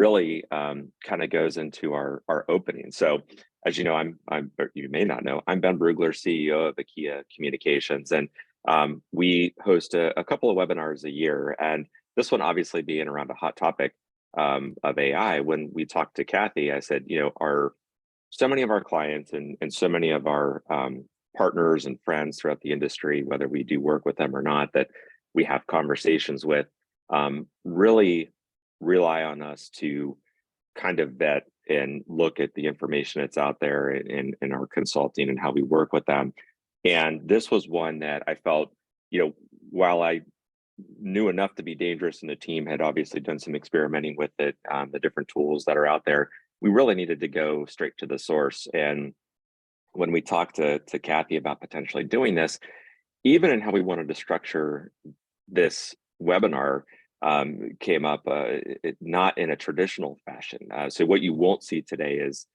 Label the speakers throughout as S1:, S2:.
S1: really kind of goes into our opening. So, as you know, or you may not know, I'm Ben Brugler, CEO of Akhia Communications, and we host a couple of webinars a year. And this one, obviously, being around a hot topic of AI. When we talked to Cathy, I said, so many of our clients and so many of our partners and friends throughout the industry, whether we do work with them or not, that we have conversations with, really rely on us to kind of vet and look at the information that's out there in our consulting and how we work with them. And this was one that I felt, while I knew enough to be dangerous and the team had obviously done some experimenting with it, the different tools that are out there, we really needed to go straight to the source. And when we talked to Cathy about potentially doing this, even in how we wanted to structure this webinar, came up not in a traditional fashion. So what you won't see today is,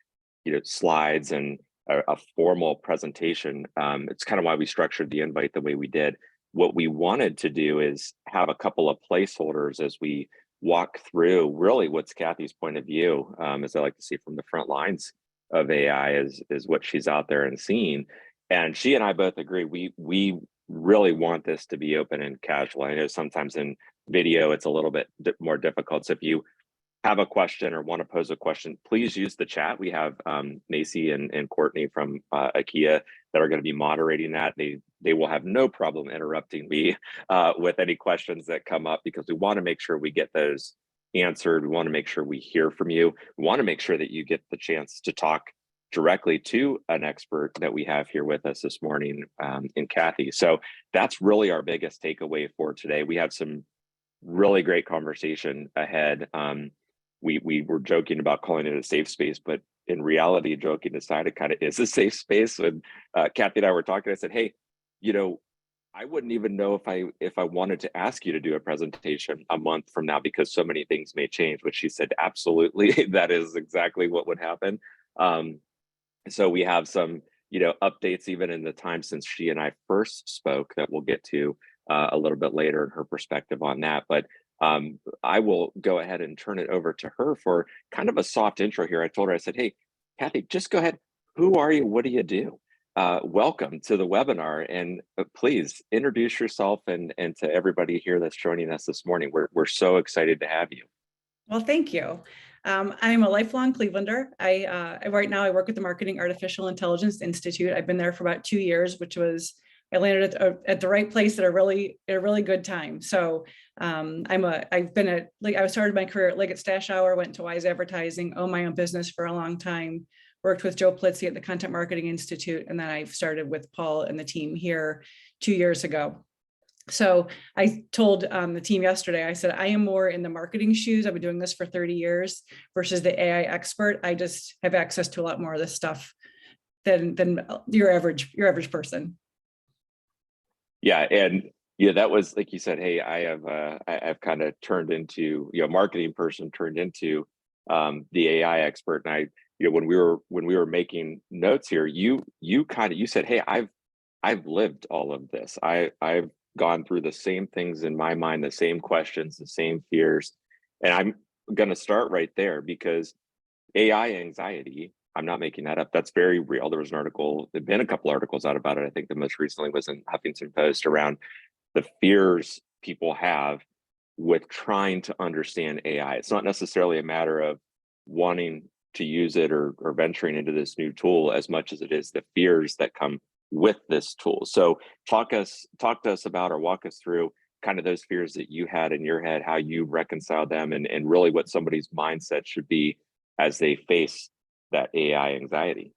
S1: slides and a formal presentation. It's kind of why we structured the invite the way we did. What we wanted to do is have a couple of placeholders as we walk through really what's Cathy's point of view, as I like to see from the front lines of AI, is what she's out there and seeing. And she and I both agree, we really want this to be open and casual. I know sometimes in video it's a little bit more difficult. So if you have a question or want to pose a question, please use the chat. We have Macy and Courtney from Akhia that are going to be moderating that. They will have no problem interrupting me with any questions that come up, because we want to make sure we get those answered. We want to make sure we hear from you. We want to make sure that you get the chance to talk directly to an expert that we have here with us this morning, in Cathy. So that's really our biggest takeaway for today. We have some really great conversation ahead. We were joking about calling it a safe space, but in reality, joking aside, it kind of is a safe space. And Cathy and I were talking, I said, hey, I wouldn't even know if I wanted to ask you to do a presentation a month from now, because so many things may change, which she said, absolutely, that is exactly what would happen. So we have some, updates even in the time since she and I first spoke that we'll get to a little bit later, and her perspective on that. But I will go ahead and turn it over to her for kind of a soft intro here. I told her, I said, hey, Cathy, just go ahead. Who are you? What do you do? Welcome to the webinar, and please introduce yourself and to everybody here that's joining us this morning. We're so excited to have you.
S2: Well, thank you. I'm a lifelong Clevelander. Right now I work at the Marketing Artificial Intelligence Institute. I've been there for about 2 years, which was, I landed at the right place at a really good time. So I started my career at Liggett Stash Hour, went to Wise Advertising, owned my own business for a long time, worked with Joe Plitzy at the Content Marketing Institute, and then I started with Paul and the team here 2 years ago. So I told the team yesterday, I said, I am more in the marketing shoes. I've been doing this for 30 years versus the AI expert. I just have access to a lot more of this stuff than your average person. Yeah,
S1: and that was, like you said, hey, I've kind of turned into, marketing person turned into the AI expert. And I, when we were making notes here, you said, hey, I've lived all of this. I've gone through the same things in my mind, the same questions, the same fears. And I'm going to start right there, because AI anxiety, I'm not making that up. That's very real. There was an article, there've been a couple articles out about it. I think the most recently was in Huffington Post around the fears people have with trying to understand AI. It's not necessarily a matter of wanting to use it or venturing into this new tool as much as it is the fears that come with this tool. So talk to us about, or walk us through kind of those fears that you had in your head, how you reconcile them, and really what somebody's mindset should be as they face that AI anxiety.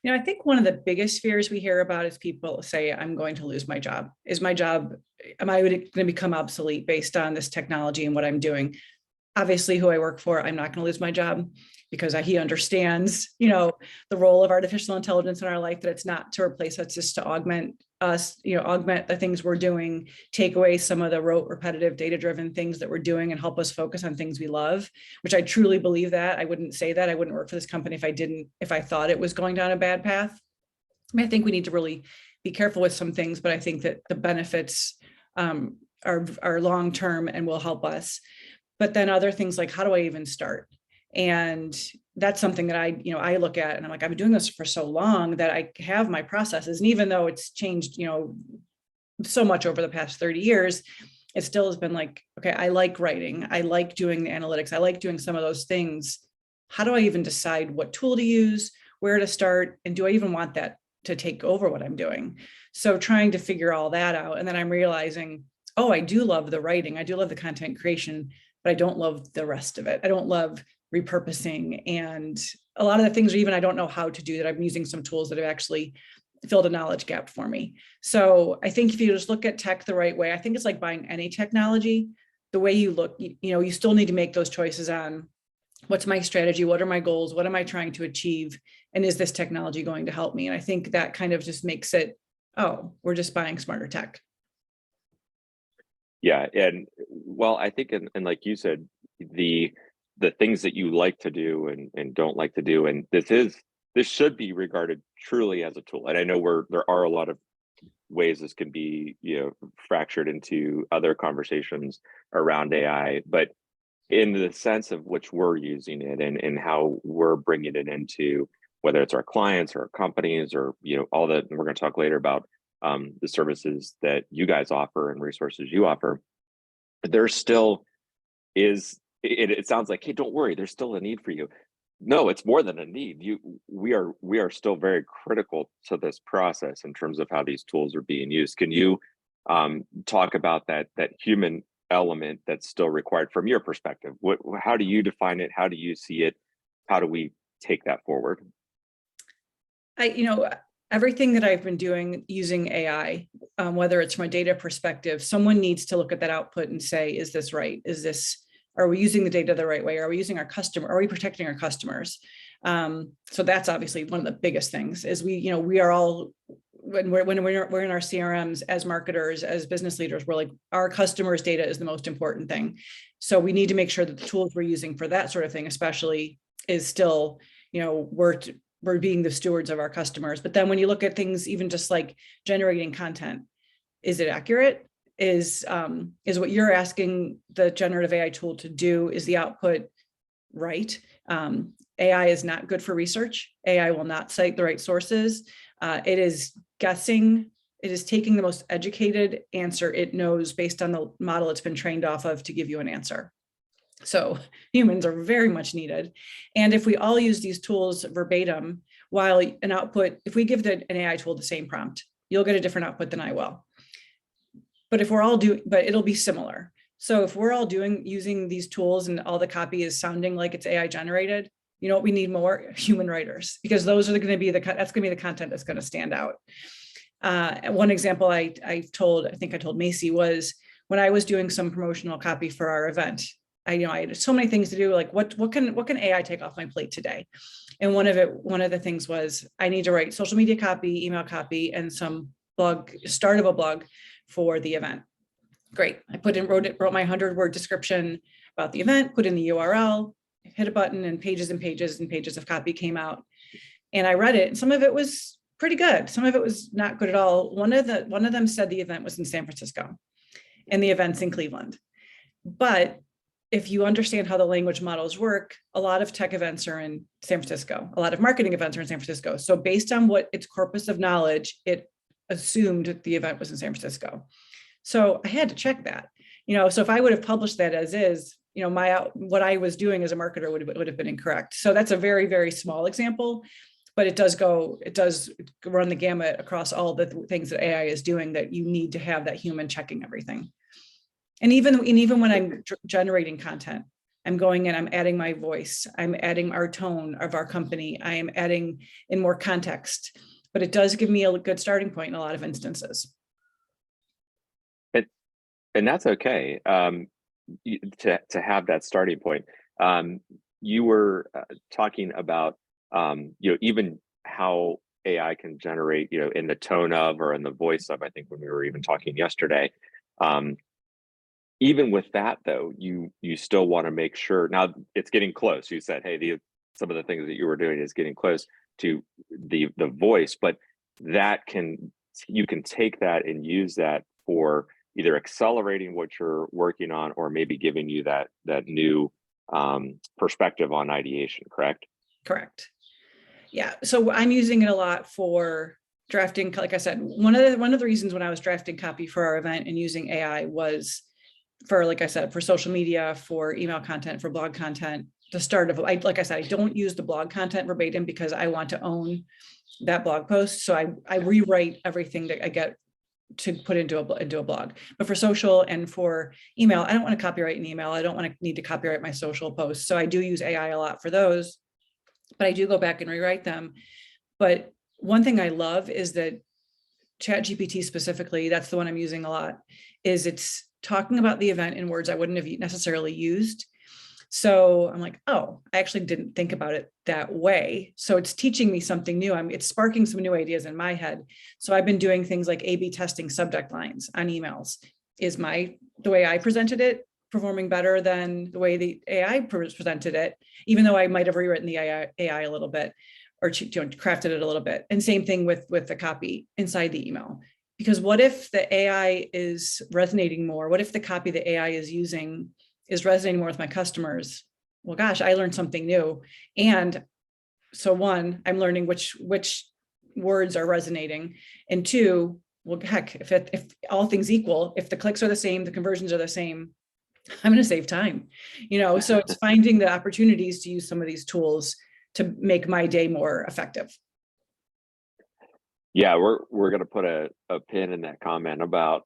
S2: I think one of the biggest fears we hear about is people say, I'm going to lose my job. Am I going to become obsolete based on this technology and what I'm doing? Obviously, who I work for, I'm not going to lose my job, because he understands, the role of artificial intelligence in our life, that it's not to replace us, just to augment us, augment the things we're doing, take away some of the rote, repetitive, data-driven things that we're doing, and help us focus on things we love, which I truly believe that. I wouldn't say that. I wouldn't work for this company if I thought it was going down a bad path. I think we need to really be careful with some things, but I think that the benefits are long-term and will help us. But then other things like, how do I even start? And that's something that I look at and I'm like, I've been doing this for so long that I have my processes. And even though it's changed, so much over the past 30 years, it still has been like, okay, I like writing. I like doing the analytics. I like doing some of those things. How do I even decide what tool to use, where to start? And do I even want that to take over what I'm doing? So trying to figure all that out. And then I'm realizing, oh, I do love the writing. I do love the content creation, but I don't love the rest of it. I don't love repurposing. And a lot of the things, even I don't know how to do that. I'm using some tools that have actually filled a knowledge gap for me. So I think if you just look at tech the right way, I think it's like buying any technology. The way you look, you still need to make those choices on what's my strategy, what are my goals, what am I trying to achieve, and is this technology going to help me? And I think that kind of just makes it, oh, we're just buying smarter tech.
S1: Yeah, and well, I think, and like you said, the things that you like to do and don't like to do, and this should be regarded truly as a tool. And I know there are a lot of ways this can be, fractured into other conversations around AI, but in the sense of which we're using it and how we're bringing it into, whether it's our clients or our companies or all that, and we're going to talk later about the services that you guys offer and resources you offer, there still is, it sounds like, hey, don't worry, there's still a need for you. No, it's more than a need. We are still very critical to this process in terms of how these tools are being used. Can you talk about that human element that's still required from your perspective? How do you define it? How do you see it? How do we take that forward?
S2: Everything that I've been doing using AI, whether it's from a data perspective, someone needs to look at that output and say, is this right? Are we using the data the right way? Are we using our customer? Are we protecting our customers? So that's obviously one of the biggest things is we are all, when we're in our CRMs as marketers, as business leaders, we're like, our customers' data is the most important thing. So we need to make sure that the tools we're using for that sort of thing, especially, is still, we're being the stewards of our customers. But then when you look at things, even just like generating content, is it accurate? Is what you're asking the generative AI tool to do, is the output right? AI is not good for research. AI will not cite the right sources. It is guessing. It is taking the most educated answer it knows based on the model it's been trained off of to give you an answer. So humans are very much needed. And if we all use these tools verbatim, while an output, if we give an AI tool the same prompt, you'll get a different output than I will. But it'll be similar. So if we're all using these tools and all the copy is sounding like it's AI generated, you know what we need more? Human writers, because those are going to be that's going to be the content that's going to stand out. One example I think I told Macy was when I was doing some promotional copy for our event. I had so many things to do. Like what can AI take off my plate today? And one of the things was I need to write social media copy, email copy, and some start of a blog for the event. Great. I wrote my 100-word description about the event, put in the URL, hit a button, and pages and pages and pages of copy came out. And I read it, and some of it was pretty good. Some of it was not good at all. One of them said the event was in San Francisco and the event's in Cleveland. But if you understand how the language models work, a lot of tech events are in San Francisco. A lot of marketing events are in San Francisco. So based on what its corpus of knowledge, it assumed the event was in San Francisco. So I had to check that, so if I would have published that as is, what I was doing as a marketer would have been incorrect. So that's a very, very small example, but it does run the gamut across all the things that AI is doing, that you need to have that human checking everything. And even when I'm generating content, I'm going in, I'm adding my voice, I'm adding our tone of our company, I am adding in more context, but it does give me a good starting point in a lot of instances.
S1: And that's okay, to have that starting point. You were talking about even how AI can generate in the tone of or in the voice of, I think when we were even talking yesterday. Even with that though, you still want to make sure, now it's getting close. You said, hey, some of the things that you were doing is getting close to the voice, but you can take that and use that for either accelerating what you're working on or maybe giving you that new perspective on ideation, correct?
S2: Correct. Yeah. So I'm using it a lot for drafting. Like I said, one of the reasons when I was drafting copy for our event and using AI was for, like I said, for social media, for email content, for blog content. The start of, like I said, I don't use the blog content verbatim because I want to own that blog post. So I rewrite everything that I get to put into a blog. But for social and for email, I don't want to copyright an email. I don't want to need to copyright my social posts. So I do use AI a lot for those, but I do go back and rewrite them. But one thing I love is that ChatGPT specifically, that's the one I'm using a lot, is it's talking about the event in words I wouldn't have necessarily used. So I'm like, oh, I actually didn't think about it that way. So it's teaching me something new. It's sparking some new ideas in my head. So I've been doing things like A/B testing subject lines on emails. Is the way I presented it performing better than the way the AI presented it, even though I might have rewritten the AI a little bit or crafted it a little bit. And same thing with the copy inside the email. Because what if the AI is resonating more? What if the copy the AI is using is resonating more with my customers? Well, gosh, I learned something new. And so one, I'm learning which words are resonating. And two, well, heck, if all things equal, if the clicks are the same, the conversions are the same, I'm going to save time, so it's finding the opportunities to use some of these tools to make my day more effective.
S1: Yeah, we're going to put a pin in that comment about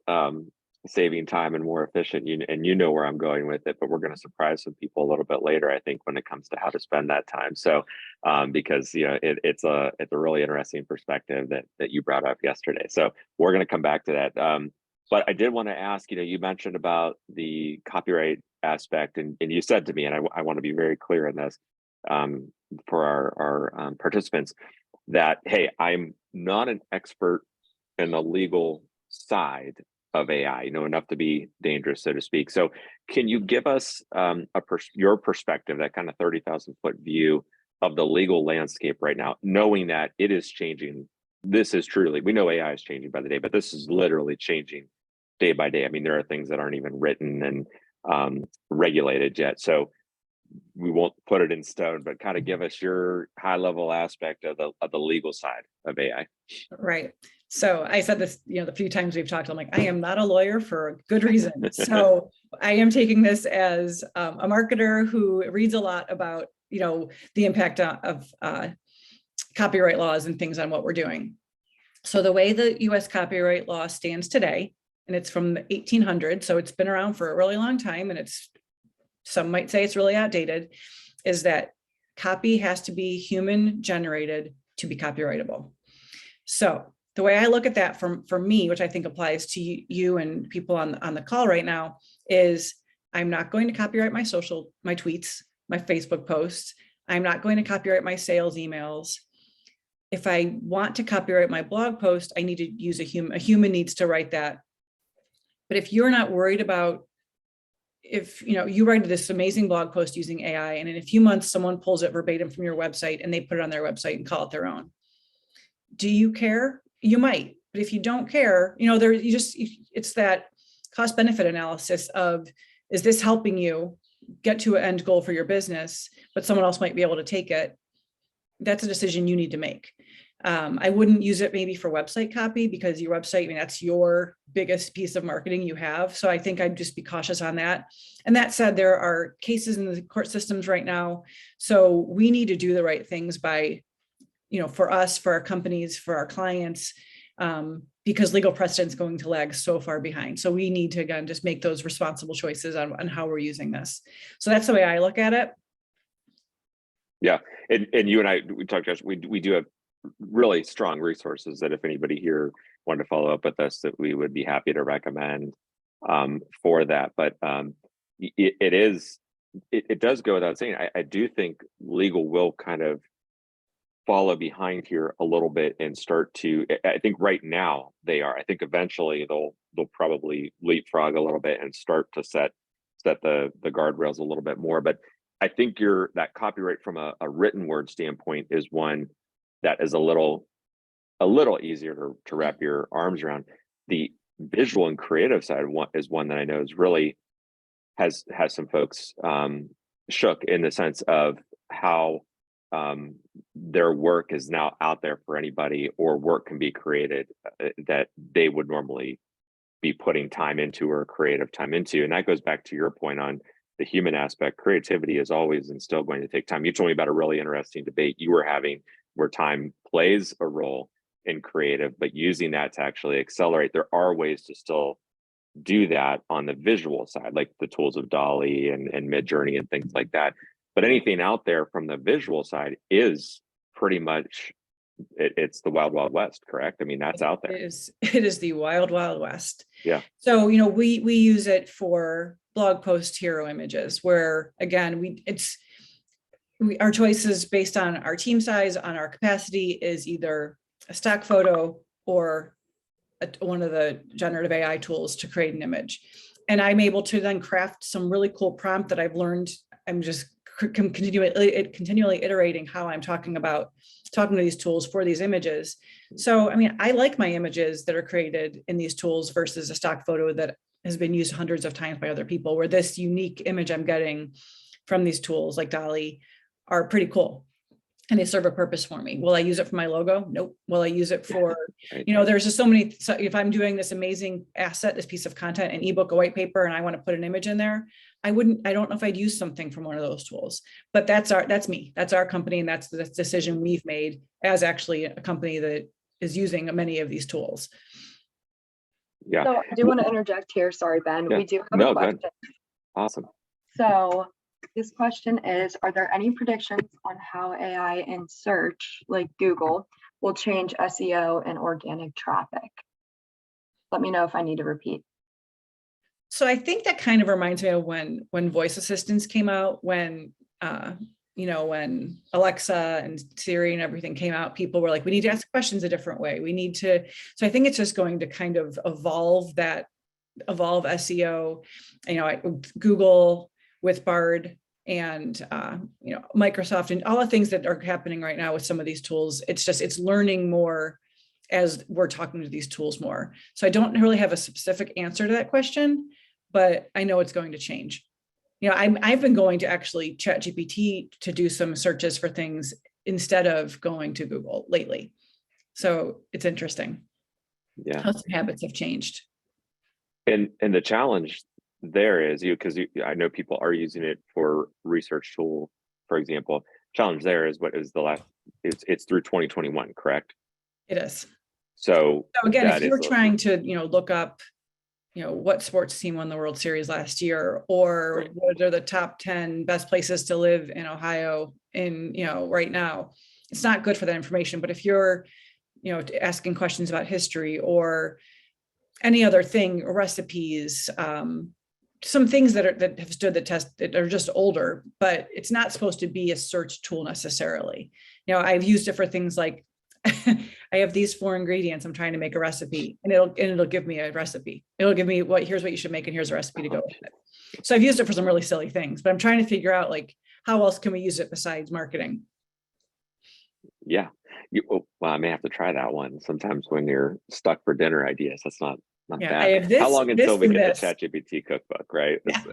S1: saving time and more efficient. And you know where I'm going with it, but we're going to surprise some people a little bit later, I think, when it comes to how to spend that time. So because it's a really interesting perspective that you brought up yesterday. So we're going to come back to that. But I did want to ask, you mentioned about the copyright aspect, and you said to me, and I want to be very clear in this for our participants, that, hey, I'm not an expert in the legal side of AI, enough to be dangerous, so to speak. So can you give us your perspective, that kind of 30,000 foot view of the legal landscape right now, knowing that it is changing? This is truly, we know AI is changing by the day, but this is literally changing day by day. I mean, there are things that aren't even written and regulated yet. So we won't put it in stone, but kind of give us your high level aspect of the legal side of AI.
S2: Right. So I said this, the few times we've talked, I'm like, I am not a lawyer for a good reason. So I am taking this as a marketer who reads a lot about, the impact of copyright laws and things on what we're doing. So the way the US copyright law stands today, and it's from the 1800s, so it's been around for a really long time, and some might say it's really outdated, is that copy has to be human generated to be copyrightable. So the way I look at that for me, which I think applies to you and people on the call right now, is I'm not going to copyright my tweets, my Facebook posts. I'm not going to copyright my sales emails. If I want to copyright my blog post, I need to use a human needs to write that. But if you're not worried about, if you write this amazing blog post using AI, and in a few months someone pulls it verbatim from your website and they put it on their website and call it their own, do you care? You might. But if you don't care, it's that cost benefit analysis of, is this helping you get to an end goal for your business, but someone else might be able to take it? That's a decision you need to make. I wouldn't use it maybe for website copy, because your website, that's your biggest piece of marketing you have. So I think I'd just be cautious on that. And that said, there are cases in the court systems right now. So we need to do the right things by, for us, for our companies, for our clients, because legal precedent is going to lag so far behind. So we need to, again, just make those responsible choices on how we're using this. So that's the way I look at it.
S1: Yeah, and you and I, we talked, Josh, we do have really strong resources that if anybody here wanted to follow up with us, that we would be happy to recommend for that. But it does go without saying, I do think legal will kind of follow behind here a little bit and start to, I think right now they are, I think eventually they'll probably leapfrog a little bit and start to set the guardrails a little bit more. But I think that copyright from a written word standpoint is one that is a little easier to wrap your arms around. The visual and creative side is one that I know is really has some folks shook in the sense of how their work is now out there for anybody, or work can be created that they would normally be putting time into or creative time into. And that goes back to your point on the human aspect. Creativity is always and still going to take time. You told me about a really interesting debate you were having where time plays a role in creative, but using that to actually accelerate. There are ways to still do that on the visual side, like the tools of Dolly and Midjourney and things like that. But anything out there from the visual side is pretty much it's the wild, wild west, correct? I mean, that's out there.
S2: It is the wild, wild west.
S1: Yeah.
S2: So, we use it for blog post hero images, where again, our choices based on our team size, on our capacity, is either a stock photo or one of the generative AI tools to create an image. And I'm able to then craft some really cool prompt that I've learned. I'm just continually iterating how I'm talking to these tools for these images. So, I mean, I like my images that are created in these tools versus a stock photo that has been used hundreds of times by other people, where this unique image I'm getting from these tools like Dolly are pretty cool. And they serve a purpose for me. Will I use it for my logo? Nope. Will I use it for, there's just so many, so if I'm doing this amazing asset, this piece of content, an ebook, a white paper, and I want to put an image in there, I don't know if I'd use something from one of those tools, but that's me, that's our company. And that's the decision we've made as actually a company that is using many of these tools.
S3: Yeah. So I do want to interject here. Sorry, Ben. Yeah. We do have a question.
S1: Awesome.
S3: So this question is, are there any predictions on how AI in search, like Google, will change SEO and organic traffic? Let me know if I need to repeat.
S2: So I think that kind of reminds me of when voice assistants came out, when when Alexa and Siri and everything came out, people were like, we need to ask questions a different way. So I think it's just going to kind of evolve SEO, Google with Bard and, Microsoft and all the things that are happening right now with some of these tools. It's learning more as we're talking to these tools more. So I don't really have a specific answer to that question, but I know it's going to change. I've been going to actually ChatGPT to do some searches for things instead of going to Google lately. So it's interesting.
S1: Yeah.
S2: How some habits have changed.
S1: And the challenge there is because I know people are using it for research tool, for example. Challenge there is what is the last, it's through 2021, correct?
S2: It is.
S1: So
S2: again, if you're trying to, look up, what sports team won the World Series last year, or right, what are the top 10 best places to live in Ohio right now, it's not good for that information. But if you're, asking questions about history or any other thing, or recipes, some things that have stood the test that are just older, but it's not supposed to be a search tool necessarily. I've used it for things like, I have these 4 ingredients. I'm trying to make a recipe, and it'll give me a recipe. It'll give me here's what you should make, and here's a recipe to go with it. So I've used it for some really silly things, but I'm trying to figure out how else can we use it besides marketing?
S1: Yeah. Well, I may have to try that one. Sometimes when you're stuck for dinner ideas, that's not bad.
S2: I have this,
S1: how long until we get
S2: this.
S1: the ChatGPT cookbook, right?
S2: Yeah,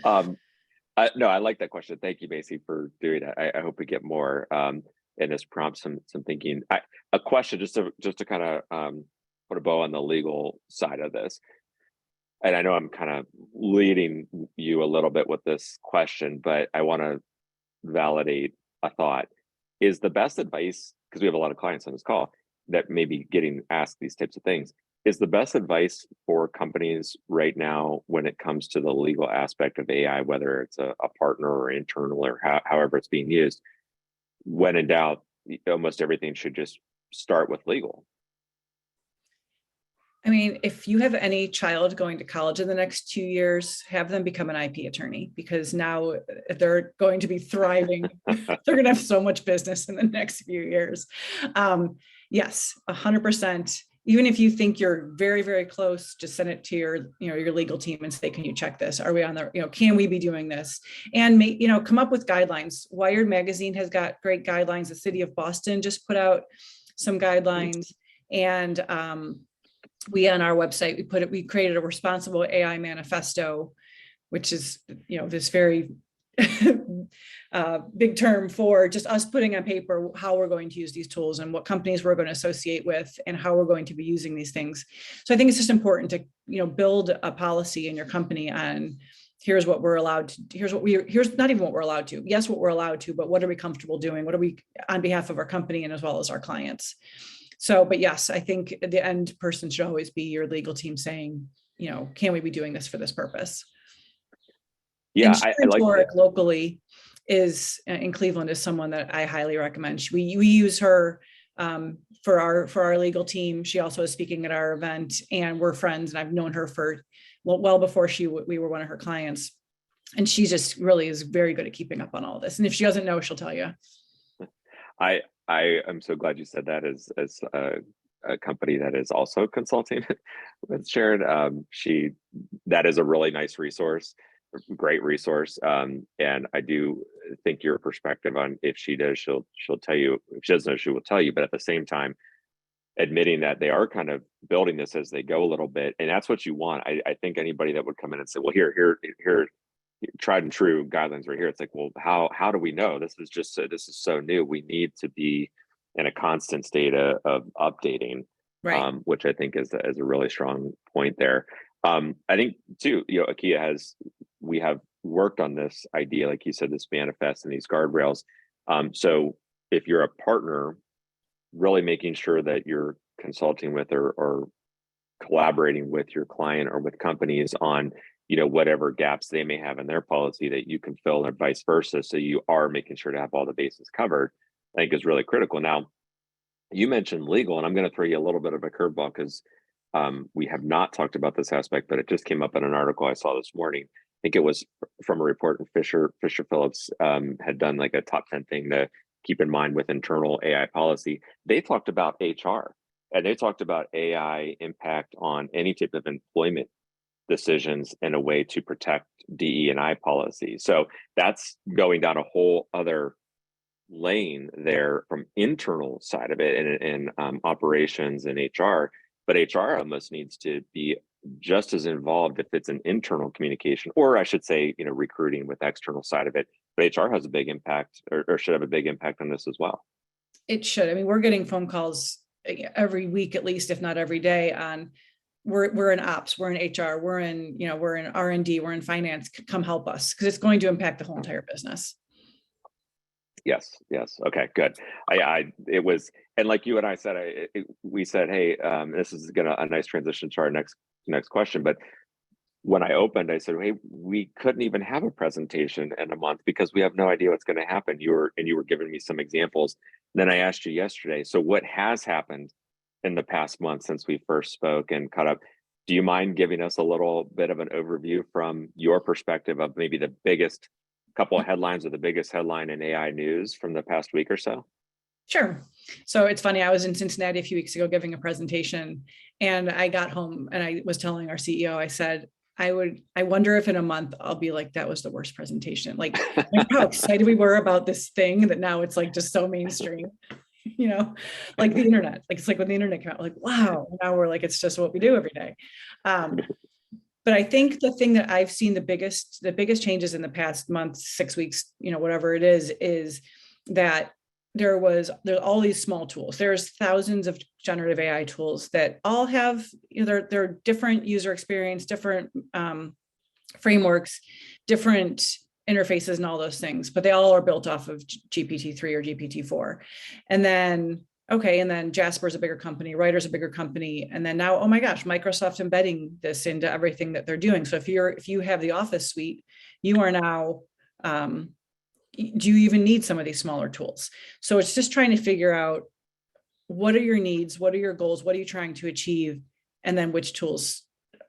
S2: right.
S1: No, I like that question. Thank you, Macy, for doing that. I hope we get more. And this prompts some thinking. A question just to kind of put a bow on the legal side of this. And I know I'm kind of leading you a little bit with this question, but I want to validate a thought. Is the best advice, because we have a lot of clients on this call that may be getting asked these types of things, is the best advice for companies right now when it comes to the legal aspect of AI, whether it's a partner or internal or however it's being used, when in doubt, almost everything should just start with legal?
S2: I mean, if you have any child going to college in the next 2 years, have them become an IP attorney, because now they're going to be thriving. They're going to have so much business in the next few years. Yes, 100%. Even if you think you're very, very close, just send it to your legal team and say, can you check this? Are we on the, can we be doing this? And come up with guidelines. Wired magazine has got great guidelines. The city of Boston just put out some guidelines, and we on our website, we created a responsible AI manifesto, which is, this very big term for just us putting on paper how we're going to use these tools and what companies we're going to associate with and how we're going to be using these things. So I think it's just important to, build a policy in your company on here's what we're allowed to, here's not even what we're allowed to. Yes, what we're allowed to, but what are we comfortable doing? What are we on behalf of our company and as well as our clients? So, but yes, I think the end person should always be your legal team saying, can we be doing this for this purpose?
S1: Yeah,
S2: and
S1: I like that.
S2: locally is in Cleveland is someone that I highly recommend. We use her for our legal team. She also is speaking at our event, and we're friends. And I've known her for well before we were one of her clients. And she just really is very good at keeping up on all this. And if she doesn't know, she'll tell you.
S1: I am so glad you said that as a company that is also consulting with Sharon. That is a really nice resource, great resource. And I do think your perspective on if she does, she'll tell you. If she doesn't know, she will tell you. But at the same time, admitting that they are kind of building this as they go a little bit, and that's what you want. I think anybody that would come in and say, well, here, tried and true guidelines right here. It's like, well, how do we know? This is so new. We need to be in a constant state of updating,
S2: right?
S1: Which I think is a really strong point there. I think too, Akhia we have worked on this idea, like you said, this manifest and these guardrails. So if you're a partner, really making sure that you're consulting with or collaborating with your client or with companies on whatever gaps they may have in their policy that you can fill, or vice versa. So you are making sure to have all the bases covered, I think is really critical. Now, you mentioned legal, and I'm going to throw you a little bit of a curveball because we have not talked about this aspect, but it just came up in an article I saw this morning. I think it was from a report in Fisher Phillips had done like a top 10 thing to keep in mind with internal AI policy. They talked about HR, and they talked about AI impact on any type of employment decisions in a way to protect DE&I policy. So that's going down a whole other lane there from internal side of it and operations and HR. But HR almost needs to be just as involved if it's an internal communication, or I should say, recruiting with external side of it. But HR has a big impact, or should have a big impact on this as well.
S2: It should. I mean, we're getting phone calls every week, at least, if not every day, on we're in ops, we're in HR, we're in R&D, we're in finance, come help us, because it's going to impact the whole entire business.
S1: Yes. Okay, good. It was, and like you and I said, we said, hey, this is a nice transition to our next question. But when I opened, I said, hey, we couldn't even have a presentation in a month because we have no idea what's going to happen. You were giving me some examples. And then I asked you yesterday, so what has happened in the past month since we first spoke and caught up? Do you mind giving us a little bit of an overview from your perspective of maybe the biggest couple of headlines or the biggest headline in AI news from the past week or so?
S2: Sure. So it's funny, I was in Cincinnati a few weeks ago giving a presentation, and I got home and I was telling our CEO, I said, I wonder if in a month I'll be like, that was the worst presentation. Like how excited we were about this thing that now it's like just so mainstream, like the internet. Like it's like when the internet came out, like, wow, now we're like, it's just what we do every day. But I think the thing that I've seen the biggest changes in the past month, 6 weeks, whatever it is that there's all these small tools. There's thousands of generative AI tools that all have, they're different user experience, different frameworks, different interfaces and all those things, but they all are built off of GPT-3 or GPT-4. And then Jasper's a bigger company, Writer's a bigger company. And then now, oh my gosh, Microsoft embedding this into everything that they're doing. So if you have the Office suite, you are now, do you even need some of these smaller tools? So it's just trying to figure out what are your needs, what are your goals, what are you trying to achieve, and then which tools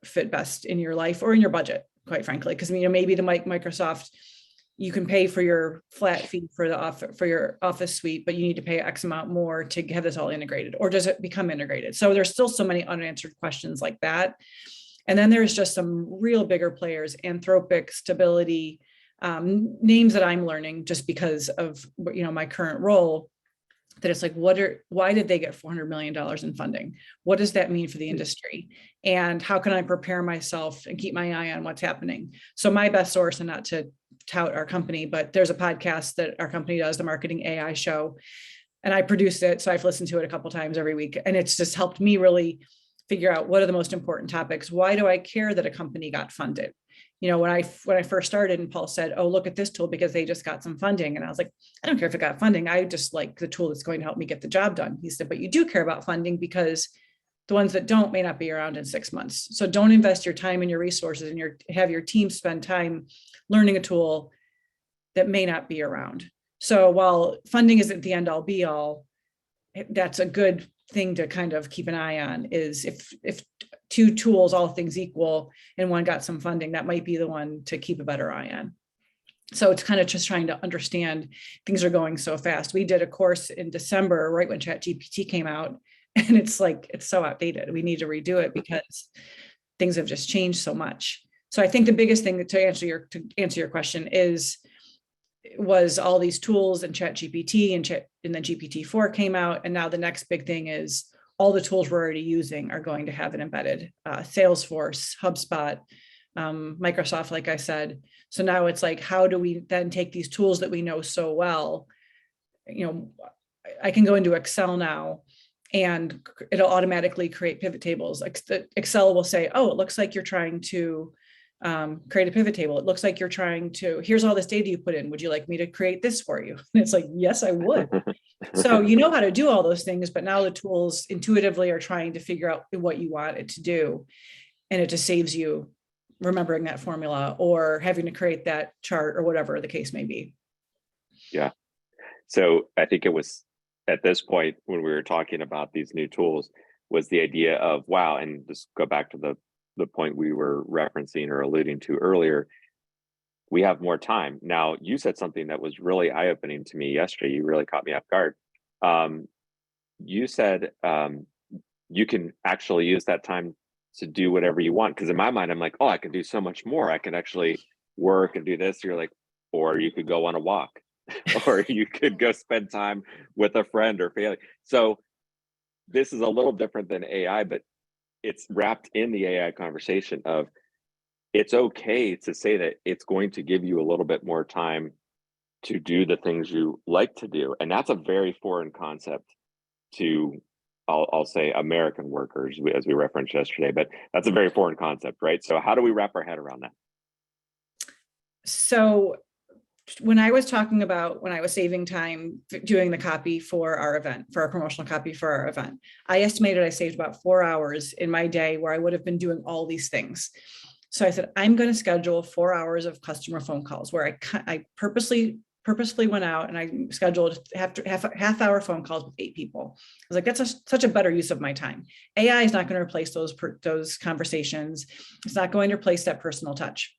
S2: fit best in your life or in your budget, quite frankly. Because maybe the Microsoft, you can pay for your flat fee for your Office suite, but you need to pay X amount more to have this all integrated, or does it become integrated? So there's still so many unanswered questions like that. And then there's just some real bigger players, Anthropic, Stability, names that I'm learning just because of my current role, that it's like, why did they get $400 million in funding? What does that mean for the industry? And how can I prepare myself and keep my eye on what's happening? So my best source, and not to tout our company, but there's a podcast that our company does, the Marketing AI Show, and I produce it. So I've listened to it a couple of times every week, and it's just helped me really figure out what are the most important topics. Why do I care that a company got funded? When I first started, and Paul said, "Oh, look at this tool because they just got some funding," and I was like, "I don't care if it got funding. I just like the tool that's going to help me get the job done." He said, "But you do care about funding because the ones that don't may not be around in 6 months. So don't invest your time and your resources and have your team spend time learning a tool that may not be around." So while funding isn't the end all be all, that's a good thing to kind of keep an eye on. Is if two tools, all things equal, and one got some funding, that might be the one to keep a better eye on. So it's kind of just trying to understand, things are going so fast. We did a course in December, right when ChatGPT came out, and it's so outdated. We need to redo it because things have just changed so much. So I think the biggest thing to answer your question was all these tools and ChatGPT and then GPT-4 came out. And now the next big thing is all the tools we're already using are going to have an embedded Salesforce, HubSpot, Microsoft, like I said. So now it's like, how do we then take these tools that we know so well? I can go into Excel now and it'll automatically create pivot tables. Excel will say, "Oh, it looks like you're trying to create a pivot table. It looks like you're trying to, here's all this data you put in. Would you like me to create this for you?" And it's like, yes, I would. So you know how to do all those things, but now the tools intuitively are trying to figure out what you want it to do. And it just saves you remembering that formula or having to create that chart or whatever the case may be.
S1: Yeah. So I think it was at this point when we were talking about these new tools was the idea of, wow, and just go back to the point we were referencing or alluding to earlier, we have more time. Now, you said something that was really eye-opening to me yesterday. You really caught me off guard. You said you can actually use that time to do whatever you want. Because in my mind, I'm like, oh, I can do so much more. I can actually work and do this. You're like, or you could go on a walk, or you could go spend time with a friend or family. So this is a little different than AI, but it's wrapped in the AI conversation of it's okay to say that it's going to give you a little bit more time to do the things you like to do. And that's a very foreign concept to, I'll say, American workers, as we referenced yesterday, but that's a very foreign concept, right? So how do we wrap our head around that?
S2: So when I was talking about when I was saving time doing the copy for our event, for our promotional copy for our event, I estimated I saved about 4 hours in my day where I would have been doing all these things. So I said, I'm going to schedule 4 hours of customer phone calls where I purposely went out and I scheduled half hour phone calls with 8 people. I was like, that's such a better use of my time. AI is not going to replace those conversations. It's not going to replace that personal touch.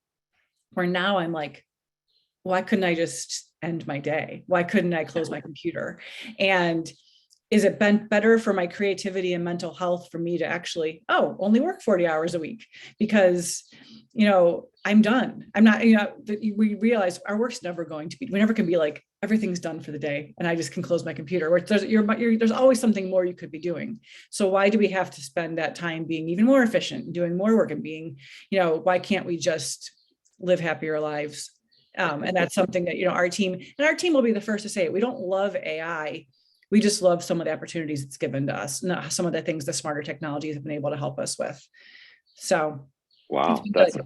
S2: Where now I'm like, why couldn't I just end my day? Why couldn't I close my computer? And is it better for my creativity and mental health for me to actually, only work 40 hours a week? Because, I'm done. I'm not, we realize our work's never going to be, we never can be like, everything's done for the day and I just can close my computer. Where there's always something more you could be doing. So why do we have to spend that time being even more efficient, doing more work and being, why can't we just live happier lives? And that's something that, our team will be the first to say it. We don't love AI. We just love some of the opportunities it's given to us, not some of the things the smarter technologies have been able to help us with. So.
S1: Wow, that's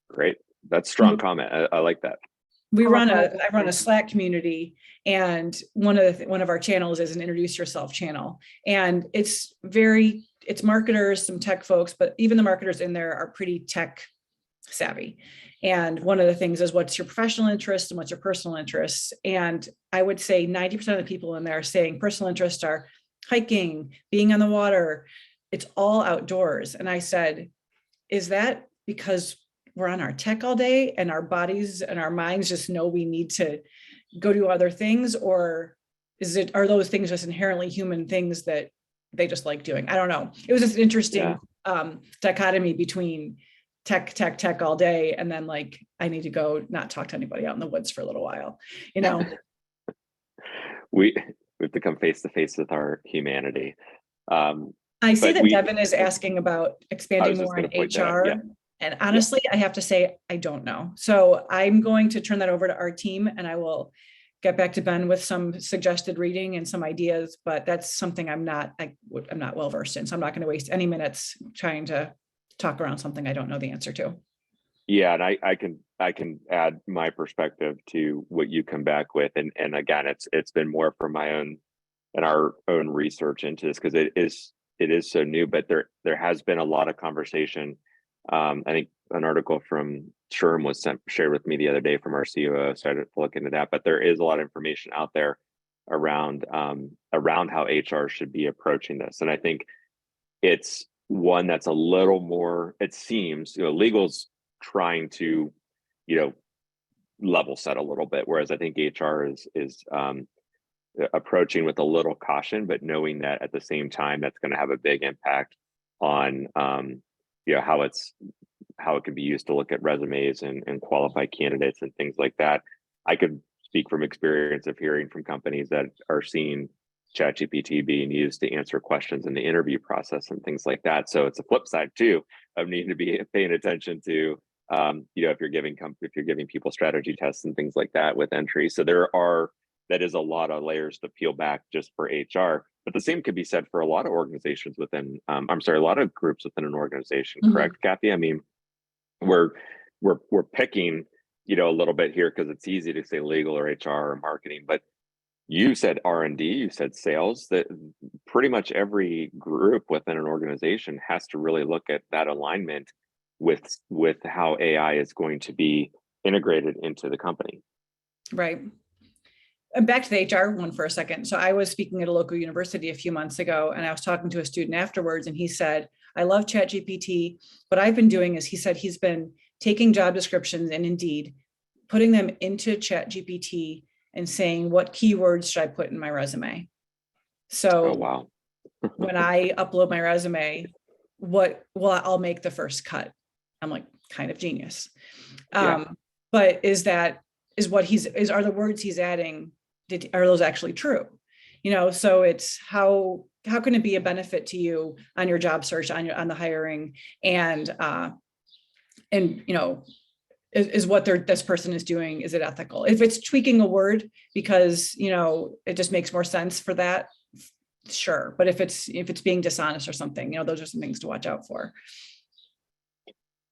S1: great. That's a strong comment. I like that.
S2: I run a Slack community, and one of our channels is an introduce yourself channel. And it's marketers, some tech folks, but even the marketers in there are pretty tech savvy. And one of the things is, what's your professional interest and what's your personal interests? And I would say 90% of the people in there are saying personal interests are hiking, being on the water. It's all outdoors. And I said, is that because we're on our tech all day and our bodies and our minds just know we need to go do other things? Or are those things just inherently human things that they just like doing? I don't know. It was just an interesting dichotomy between tech all day, and then like, I need to go not talk to anybody out in the woods for a little while,
S1: we have to come face to face with our humanity.
S2: I see
S1: But
S2: that Devin is asking about
S1: I
S2: expanding
S1: was just
S2: more
S1: going
S2: in
S1: to point that out. Yeah.
S2: HR. And honestly, I have to say, I don't know. So I'm going to turn that over to our team, and I will get back to Ben with some suggested reading and some ideas, but that's something I'm not well versed in. So I'm not going to waste any minutes trying to talk around something I don't know the answer to.
S1: Yeah, and I can add my perspective to what you come back with, and again, it's been more from my own and our own research into this, because it is so new. But there has been a lot of conversation. I think an article from Sherm was shared with me the other day from our COO, so I had to look into that. But there is a lot of information out there around how HR should be approaching this, and I think it's one that's a little more. It seems, legal's trying to, level set a little bit, whereas I think HR is approaching with a little caution, but knowing that at the same time that's going to have a big impact on how it can be used to look at resumes and qualify candidates and things like that. I could speak from experience of hearing from companies that are seeing ChatGPT being used to answer questions in the interview process and things like that. So it's a flip side too of needing to be paying attention to, if you're giving people strategy tests and things like that with entry. So that is a lot of layers to peel back just for HR. But the same could be said for a lot of organizations within, a lot of groups within an organization.
S2: Mhm.
S1: Correct, Cathy? I mean, we're picking, a little bit here because it's easy to say legal or HR or marketing, but you said R&D, you said sales. That pretty much every group within an organization has to really look at that alignment with how AI is going to be integrated into the company.
S2: Right. And back to the HR one for a second. So I was speaking at a local university a few months ago, and I was talking to a student afterwards, and he said, I love ChatGPT. What I've been doing is, he said he's been taking job descriptions and Indeed, putting them into ChatGPT and saying, what keywords should I put in my resume? So
S1: Oh, wow.
S2: when I upload my resume, I'll make the first cut. I'm like, kind of genius.
S1: Yeah.
S2: But are the words he's adding, are those actually true? So it's how can it be a benefit to you on your job search, on the hiring, and is what this person is doing, is it ethical? If it's tweaking a word because it just makes more sense for that, sure. But if it's being dishonest or something, those are some things to watch out for.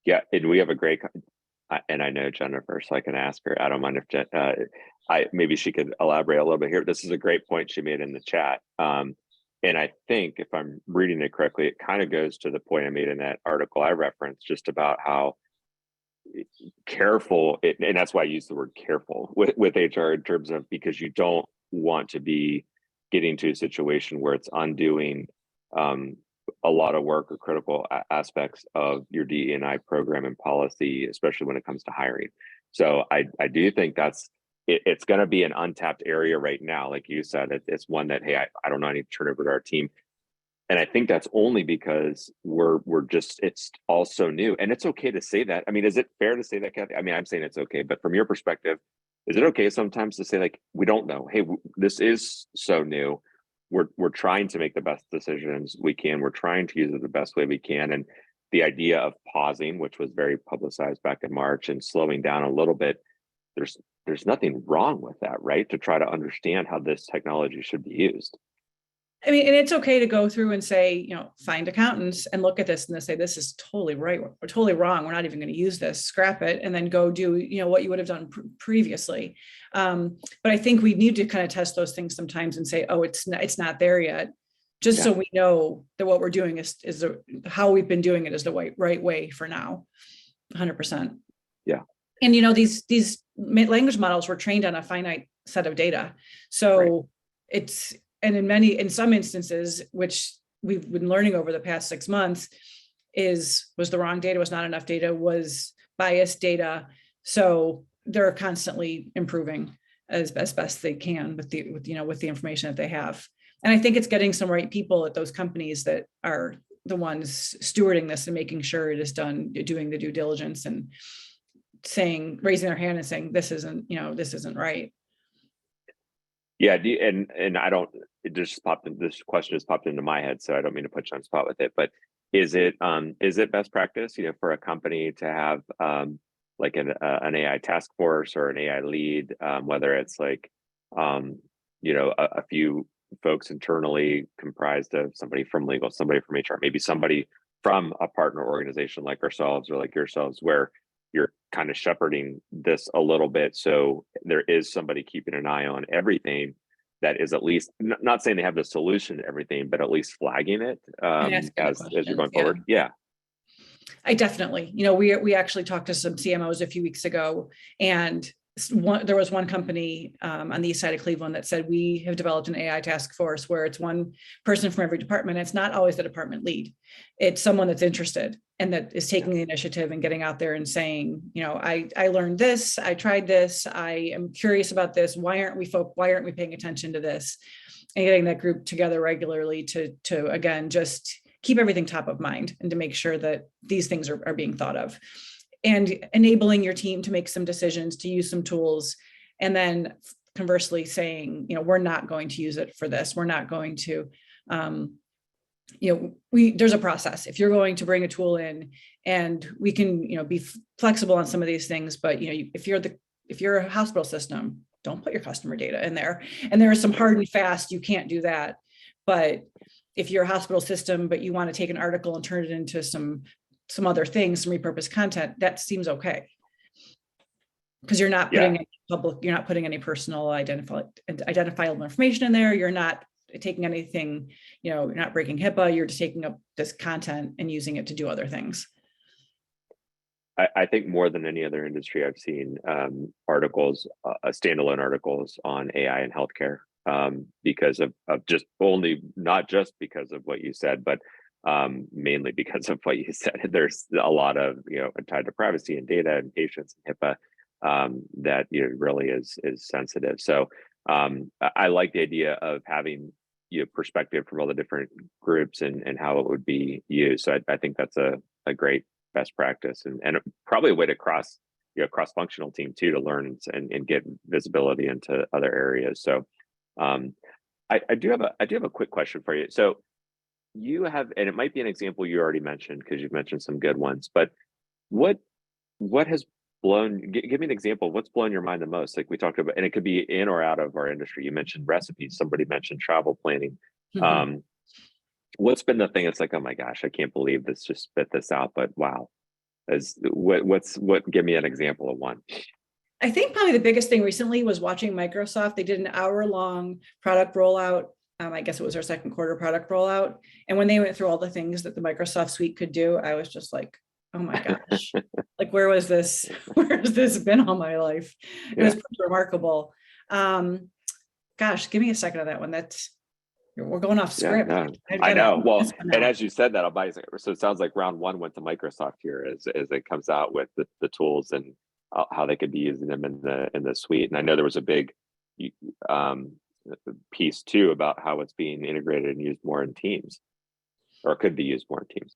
S1: Yeah, and we have a great, and I know Jennifer, so I can ask her. I don't mind if maybe she could elaborate a little bit here. This is a great point she made in the chat. And I think if I'm reading it correctly, it kind of goes to the point I made in that article I referenced, just about how careful, and that's why I use the word careful with HR, in terms of, because you don't want to be getting to a situation where it's undoing a lot of work or critical aspects of your DE&I program and policy, especially when it comes to hiring. So I do think it's going to be an untapped area right now. Like you said, it's one that, hey, I don't know, I need to turn over to our team. And I think that's only because it's all so new, and it's okay to say that. I mean, is it fair to say that, Cathy? I mean, I'm saying it's okay, but from your perspective, is it okay sometimes to say, like, we don't know? Hey, this is so new. We're trying to make the best decisions we can. We're trying to use it the best way we can. And the idea of pausing, which was very publicized back in March, and slowing down a little bit, there's nothing wrong with that, right? To try to understand how this technology should be used.
S2: I mean, and it's okay to go through and say, find accountants and look at this and they say, this is totally right or totally wrong. We're not even going to use this, scrap it, and then go do, what you would have done previously. But I think we need to kind of test those things sometimes and say, oh, it's not there yet. Just so we know that what we're doing is how we've been doing it is the right way for now. 100%.
S1: Yeah.
S2: And, these language models were trained on a finite set of data. So it's, and in some instances, which we've been learning over the past 6 months, was the wrong data, was not enough data, was biased data. So they're constantly improving as best they can with the information that they have. And I think it's getting some right people at those companies that are the ones stewarding this and making sure it is done, doing the due diligence and raising their hand and saying, this isn't right.
S1: Yeah, and I don't, it just popped in, this question just popped into my head, so I don't mean to put you on the spot with it, but is it best practice, for a company to have like an AI task force or an AI lead, whether it's like a few folks internally comprised of somebody from legal, somebody from HR, maybe somebody from a partner organization like ourselves or like yourselves, where you're kind of shepherding this a little bit, so there is somebody keeping an eye on everything, that is at least not saying they have the solution to everything, but at least flagging it
S2: And asking the
S1: as you're
S2: questions.
S1: going
S2: Yeah.
S1: forward. Yeah.
S2: I definitely, we actually talked to some CMOs a few weeks ago, and there was one company on the east side of Cleveland that said, we have developed an AI task force where it's one person from every department. It's not always the department lead. It's someone that's interested and that is taking the initiative and getting out there and saying, I learned this, I tried this, I am curious about this. Why aren't we paying attention to this? And getting that group together regularly to again, just keep everything top of mind and to make sure that these things are being thought of, and enabling your team to make some decisions, to use some tools, and then conversely saying, we're not going to use it for this. We're not going to, there's a process. If you're going to bring a tool in, and we can, be flexible on some of these things, but if you're a hospital system, don't put your customer data in there. And there is some hard and fast, you can't do that. But if you're a hospital system, but you want to take an article and turn it into some other things, some repurposed content, that seems okay. Because you're not putting you're not putting any personal identifiable information in there. You're not taking anything, you're not breaking HIPAA, you're just taking up this content and using it to do other ththings.
S1: I think more than any other industry, I've seen articles, standalone articles on AI in healthcare, because of just not just because of what you said, but mainly because of what you said. There's a lot of, tied to privacy and data and patients and HIPAA, that really is sensitive. So I like the idea of having perspective from all the different groups and how it would be used. So I think that's a great best practice, and probably a way to cross-functional team too, to learn and get visibility into other areas. So I do have a quick question for you. So you have, and it might be an example you already mentioned, because you've mentioned some good ones, but what has give me an example of what's blown your mind the most? Like we talked about, and it could be in or out of our industry. You mentioned recipes, somebody mentioned travel planning. Mm-hmm. What's been the thing that's like, oh my gosh, I can't believe this just spit this out, but wow. Give me an example of one.
S2: I think probably the biggest thing recently was watching Microsoft. They did an hour-long product rollout. I guess it was our second quarter product rollout. And when they went through all the things that the Microsoft suite could do, I was just like, oh my gosh, like, where has this been all my life? It was pretty remarkable. Gosh, give me a second on that one. We're going off script.
S1: Yeah, no, I know. Well, and as you said that, I'll buy you. So it sounds like round one went to Microsoft here as it comes out with the tools and how they could be using them in the suite. And I know there was a big piece too about how it's being integrated and used more in Teams, or could be used more in Teams.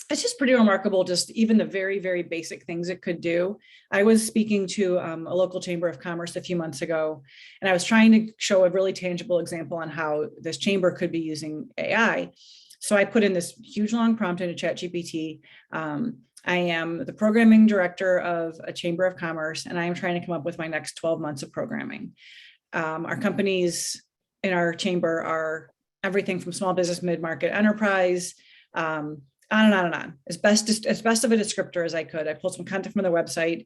S2: It's just pretty remarkable, just even the very, very basic things it could do. I was speaking to a local chamber of commerce a few months ago, and I was trying to show a really tangible example on how this chamber could be using AI. So I put in this huge long prompt into ChatGPT. I am the programming director of a chamber of commerce, and I am trying to come up with my next 12 months of programming. Our companies in our chamber are everything from small business, mid-market, enterprise, on and on and on, as best of a descriptor as I could. I pulled some content from the website,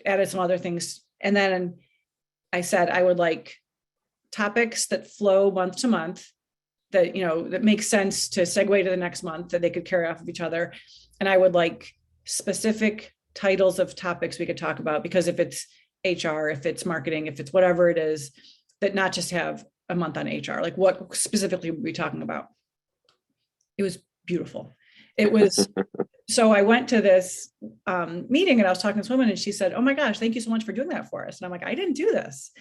S2: added some other things. And then I said, I would like topics that flow month to month, that, that makes sense to segue to the next month, that they could carry off of each other. And I would like specific titles of topics we could talk about, because if it's HR, if it's marketing, if it's whatever it is, that not just have a month on HR, like what specifically were we talking about? It was beautiful. It was, so I went to this meeting and I was talking to this woman and she said, oh my gosh, thank you so much for doing that for us. And I'm like, I didn't do this.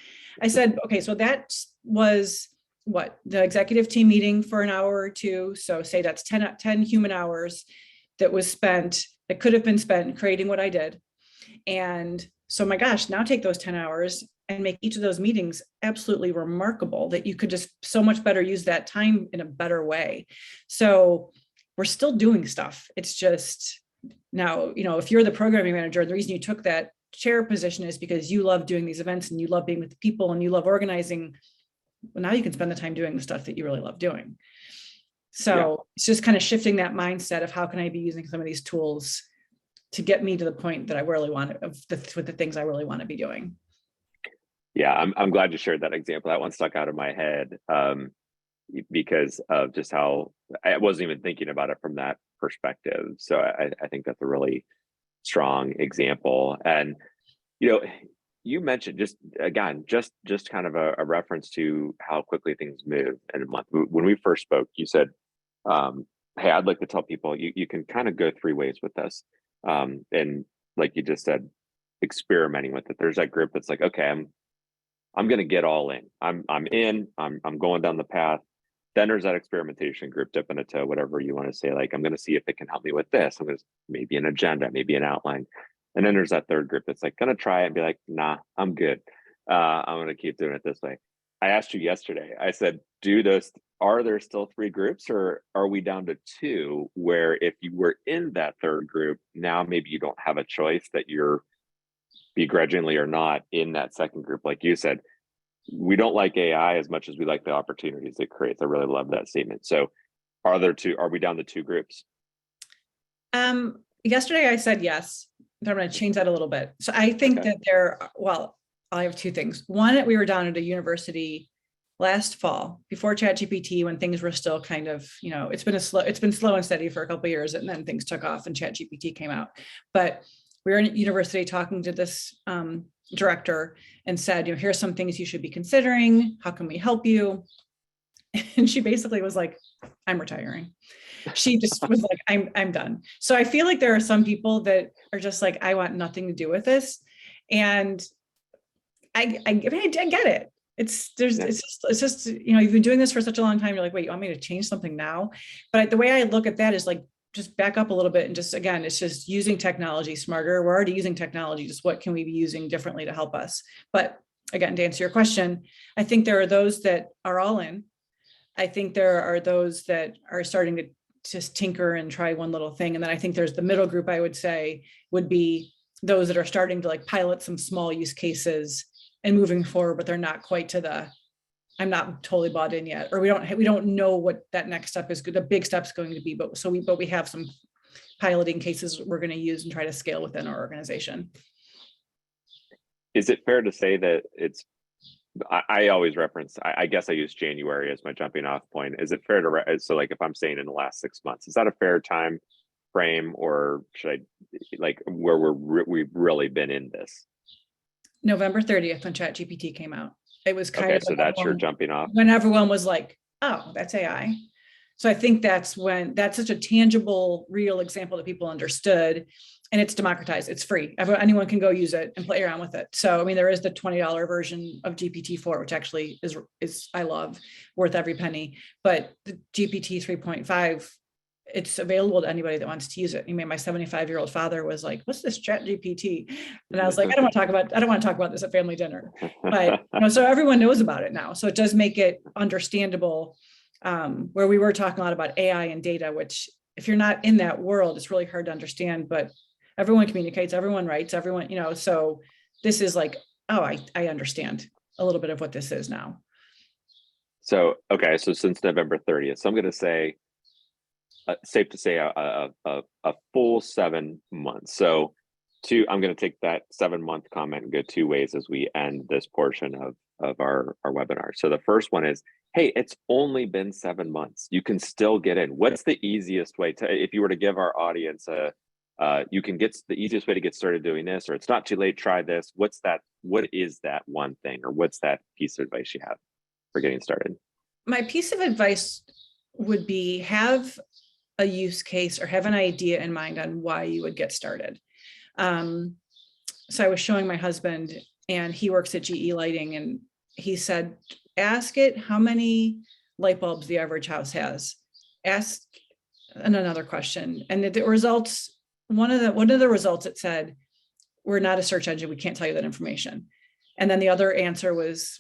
S2: I said, okay, so that was what, the executive team meeting for an hour or two. So say that's 10 human hours that could have been spent creating what I did. And so my gosh, now take those 10 hours and make each of those meetings absolutely remarkable, that you could just so much better use that time in a better way. So we're still doing stuff. It's just now, if you're the programming manager, the reason you took that chair position is because you love doing these events and you love being with the people and you love organizing. Well, now you can spend the time doing the stuff that you really love doing. So It's just kind of shifting that mindset of how can I be using some of these tools to get me to the point that I really want with the things I really want to be doing.
S1: Yeah, I'm glad you shared that example. That one stuck out of my head because of just how I wasn't even thinking about it from that perspective. So I think that's a really strong example. And you mentioned just kind of a reference to how quickly things move in a month. When we first spoke, you said, hey, I'd like to tell people you can kind of go three ways with this. And like you just said, experimenting with it. There's that group that's like, okay, I'm going to get all in. I'm going down the path. Then there's that experimentation group dipping a toe, whatever you want to say. Like, I'm going to see if it can help me with this. I'm going to maybe an agenda, maybe an outline. And then there's that third group that's like going to try it and be like, nah, I'm good. I'm going to keep doing it this way. I asked you yesterday, I said, are there still three groups, or are we down to two, where if you were in that third group, now maybe you don't have a choice, that you're begrudgingly or not in that second group? Like you said, we don't like AI as much as we like the opportunities it creates. I really love that statement. So are we down to two groups?
S2: Yesterday I said yes. I'm going to change that a little bit. So I think that I have two things. One, that we were down at a university last fall before ChatGPT, when things were still kind of, it's been slow and steady for a couple of years, and then things took off and ChatGPT came out. But we were in university talking to this director and said, here's some things you should be considering. How can we help you? And she basically was like, I'm retiring. She just was like, I'm done. So I feel like there are some people that are just like, I want nothing to do with this. And I get it. It's just, you've been doing this for such a long time. You're like, wait, you want me to change something now? But the way I look at that is like, just back up a little bit and just, again, it's just using technology smarter. We're already using technology. Just what can we be using differently to help us? But again, to answer your question, I think there are those that are all in. I think there are those that are starting to just tinker and try one little thing. And then I think there's the middle group, I would say, would be those that are starting to like pilot some small use cases and moving forward, but they're not quite to I'm not totally bought in yet, or we don't know what that next step is. The big step's going to be, but we have some piloting cases we're going to use and try to scale within our organization.
S1: Is it fair to say that I always reference, I guess I use January as my jumping off point. Is it fair to, so like if I'm saying in the last 6 months, is that a fair time frame, or should I, like, where we've really been in this?
S2: November 30th when ChatGPT came out. It was kind of
S1: so that's your jumping off.
S2: When everyone was like, oh, that's AI. So I think that's such a tangible, real example that people understood, and it's democratized. It's free. Anyone can go use it and play around with it. So, I mean, there is the $20 version of GPT-4, which actually is I love, worth every penny. But the GPT 3.5, it's available to anybody that wants to use it. I mean, my 75-year-old father was like, what's this ChatGPT? And I was like, I don't want to talk about this at family dinner. But so everyone knows about it now. So it does make it understandable, where we were talking a lot about AI and data, which if you're not in that world, it's really hard to understand, but everyone communicates, everyone writes, everyone, so this is like, oh, I understand a little bit of what this is now.
S1: So, okay. So since November 30th, so I'm going to say, safe to say a full 7 months. So I'm going to take that 7-month comment and go two ways as we end this portion of our webinar. So the first one is, hey, it's only been 7 months. You can still get in. What's the easiest way to, if you were to give our audience the easiest way to get started doing this, or it's not too late, try this. What is that one thing, or what's that piece of advice you have for getting started?
S2: My piece of advice would be, have a use case or have an idea in mind on why you would get started. So I was showing my husband, and he works at GE Lighting, and he said, ask it how many light bulbs the average house has. Ask another question. And the results, one of the results, it said, we're not a search engine. We can't tell you that information. And then the other answer was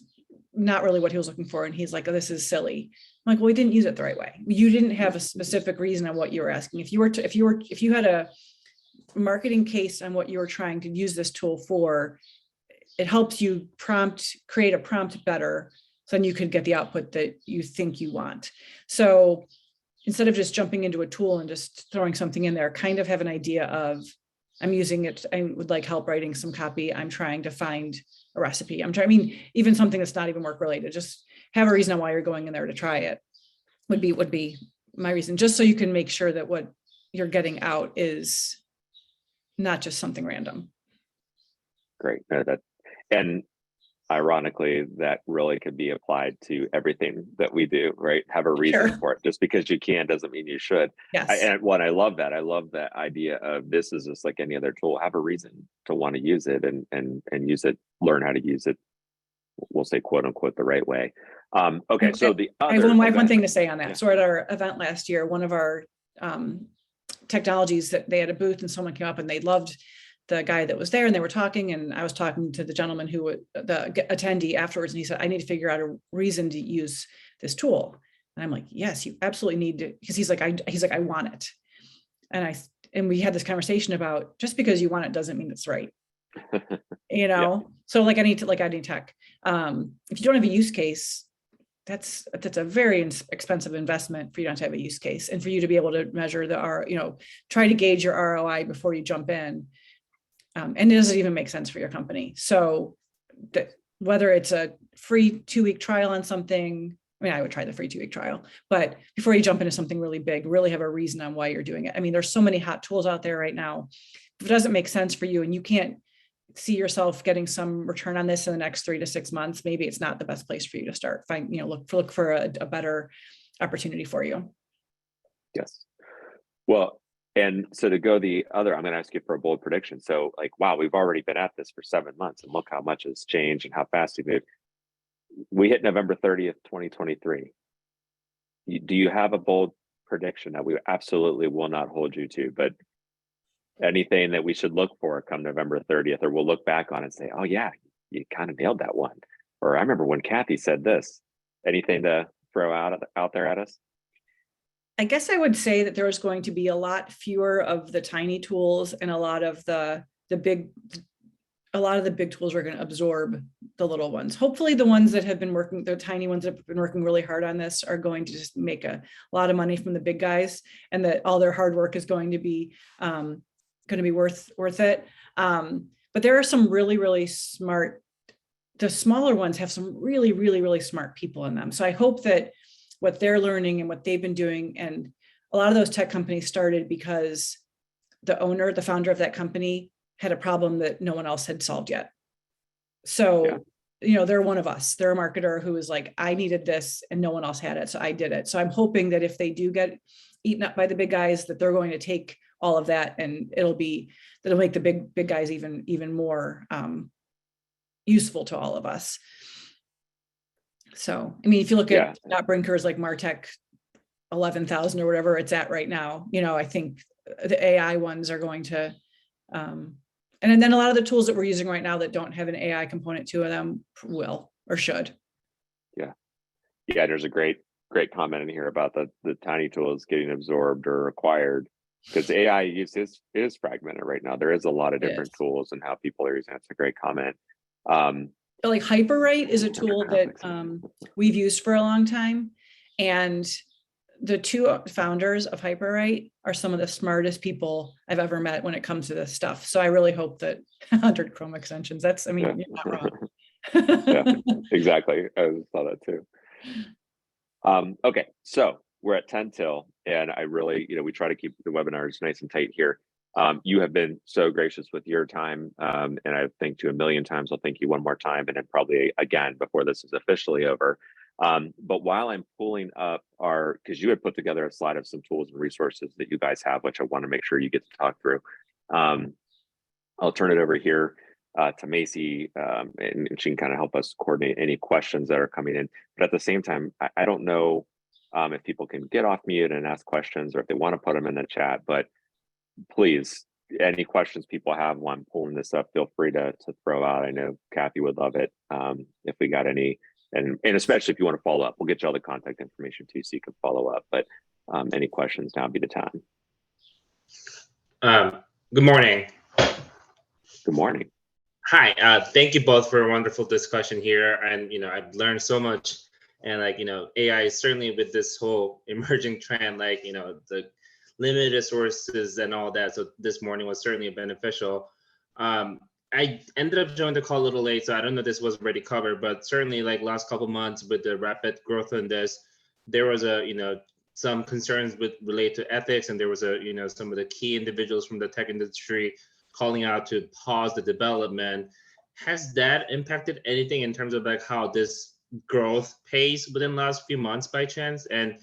S2: not really what he was looking for. And he's like, oh, this is silly. I'm like, well, we didn't use it the right way. You didn't have a specific reason on what you were asking. If you had a marketing case on what you were trying to use this tool for, it helps you create a prompt better, so then you could get the output that you think you want. So instead of just jumping into a tool and just throwing something in there, kind of have an idea of, I'm using it, I would like help writing some copy, I'm trying to find a recipe. Even something that's not even work related, just have a reason on why you're going in there to try it would be my reason, just so you can make sure that what you're getting out is not just something random.
S1: Great. And ironically, that really could be applied to everything that we do, right? Have a reason for it. Just because you can doesn't mean you should.
S2: Yes.
S1: I love that. I love that idea of this is just like any other tool. Have a reason to want to use it and use it, learn how to use it. We'll say quote unquote the right way. Okay, so the other
S2: I have one thing to say on that. Yeah. So at our event last year, one of our technologies, that they had a booth and someone came up and they loved the guy that was there, and they were talking, and I was talking to the gentleman the attendee afterwards, and he said, I need to figure out a reason to use this tool. And I'm like, yes, you absolutely need to, because he's like, I want it. And we had this conversation about, just because you want it doesn't mean it's right.
S1: Yeah.
S2: So like any tech, if you don't have a use case, that's a very expensive investment for you not to have a use case, and for you to be able to measure try to gauge your ROI before you jump in. And it doesn't even make sense for your company. So whether it's a free 2-week trial on something, I would try the free 2-week trial, but before you jump into something really big, really have a reason on why you're doing it. There's so many hot tools out there right now. If it doesn't make sense for you and you can't see yourself getting some return on this in the next 3 to 6 months, maybe it's not the best place for you to start. Look for a better opportunity for you.
S1: Yes. Well, and so to go the other, I'm going to ask you for a bold prediction. So wow, we've already been at this for 7 months, and look how much has changed and how fast we moved. We hit November 30th, 2023. Do you have a bold prediction that we absolutely will not hold you to, but anything that we should look for come November 30th, or we'll look back on and say, oh yeah, you kind of nailed that one. Or I remember when Cathy said this. Anything to throw out there at us?
S2: I guess I would say that there's going to be a lot fewer of the tiny tools, and a lot of the big tools are going to absorb the little ones. Hopefully the ones that have been working, the tiny ones that have been working really hard on this, are going to just make a lot of money from the big guys, and that all their hard work is going to be worth it. But there are some really, really smart, the smaller ones have some really, really, really smart people in them. So I hope that what they're learning and what they've been doing, and a lot of those tech companies started because the founder of that company had a problem that no one else had solved yet. So, they're one of us. They're a marketer who is like, I needed this and no one else had it, so I did it. So I'm hoping that if they do get eaten up by the big guys, that they're going to take all of that, and it'll make the big guys even more useful to all of us. So, if you look at brinkers like Martech 11,000 or whatever it's at right now, I think the AI ones are going to, and then a lot of the tools that we're using right now that don't have an AI component to them will or should.
S1: Yeah. There's a great comment in here about the tiny tools getting absorbed or acquired, because AI use is fragmented right now. There is a lot of different tools and how people are using it. It's a great comment.
S2: Like HyperWrite is a tool that we've used for a long time, and the two founders of HyperWrite are some of the smartest people I've ever met when it comes to this stuff. So I really hope that 100 Chrome extensions. You're not wrong.
S1: Yeah, exactly. I saw that too. Okay, so we're at 10 till, and I really, we try to keep the webinars nice and tight here. You have been so gracious with your time, and I thank you a million times. I'll thank you one more time, and then probably again before this is officially over. But while I'm pulling up because you had put together a slide of some tools and resources that you guys have, which I want to make sure you get to talk through. I'll turn it over here to Macy, and she can kind of help us coordinate any questions that are coming in. But at the same time, I don't know if people can get off mute and ask questions, or if they want to put them in the chat, but please any questions people have while I'm pulling this up, feel free to throw out. I know Cathy would love it if we got any, and especially if you want to follow up, we'll get you all the contact information too, so you can follow up. But any questions, now would be the time.
S4: Good morning.
S1: Good morning.
S4: Hi. Thank you both for a wonderful discussion here. And, I've learned so much. And AI is certainly, with this whole emerging trend, the limited resources and all that. So this morning was certainly beneficial. I ended up joining the call a little late, so I don't know if this was already covered, but certainly last couple months with the rapid growth in this, there was some concerns related to ethics, and there was some of the key individuals from the tech industry calling out to pause the development. Has that impacted anything in terms of how this growth pace within the last few months by chance? And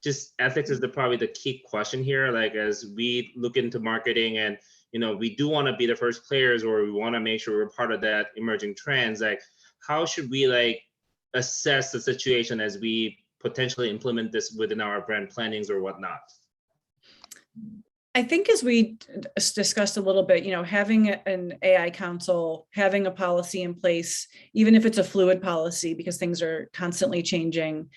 S4: just ethics is probably the key question here. As we look into marketing and, we do want to be the first players, or we want to make sure we're part of that emerging trends. How should we assess the situation as we potentially implement this within our brand plannings or whatnot?
S2: I think, as we discussed a little bit, having an AI council, having a policy in place, even if it's a fluid policy, because things are constantly changing.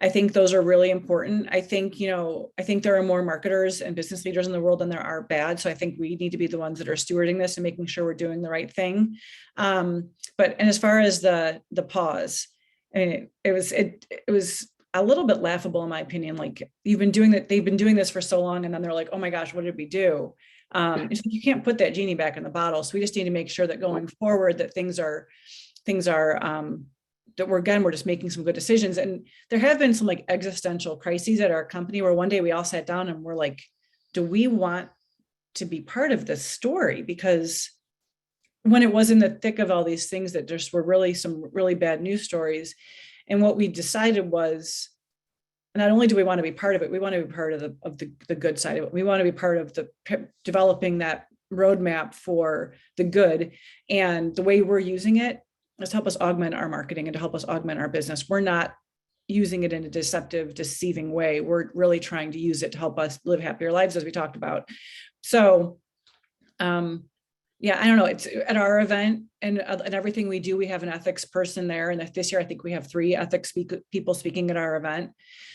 S2: I think those are really important. I think there are more marketers and business leaders in the world than there are bad. So I think we need to be the ones that are stewarding this and making sure we're doing the right thing. And as far as the pause, I mean, it was a little bit laughable in my opinion. They've been doing this for so long, and then they're like, oh my gosh, what did we do? You can't put that genie back in the bottle. So we just need to make sure that going forward that things are that we're just making some good decisions. And there have been some existential crises at our company where one day we all sat down and we're like, do we want to be part of this story? Because when it was in the thick of all these things that just were really some really bad news stories, and what we decided was, not only do we want to be part of it, we want to be part of the good side of it. We want to be part of developing that roadmap for the good. And the way we're using it is to help us augment our marketing and to help us augment our business. We're not using it in a deceptive, deceiving way. We're really trying to use it to help us live happier lives, as we talked about. So, yeah, I don't know. It's at our event and everything we do, we have an ethics person there. And this year, I think we have 3 ethics people speaking at our event.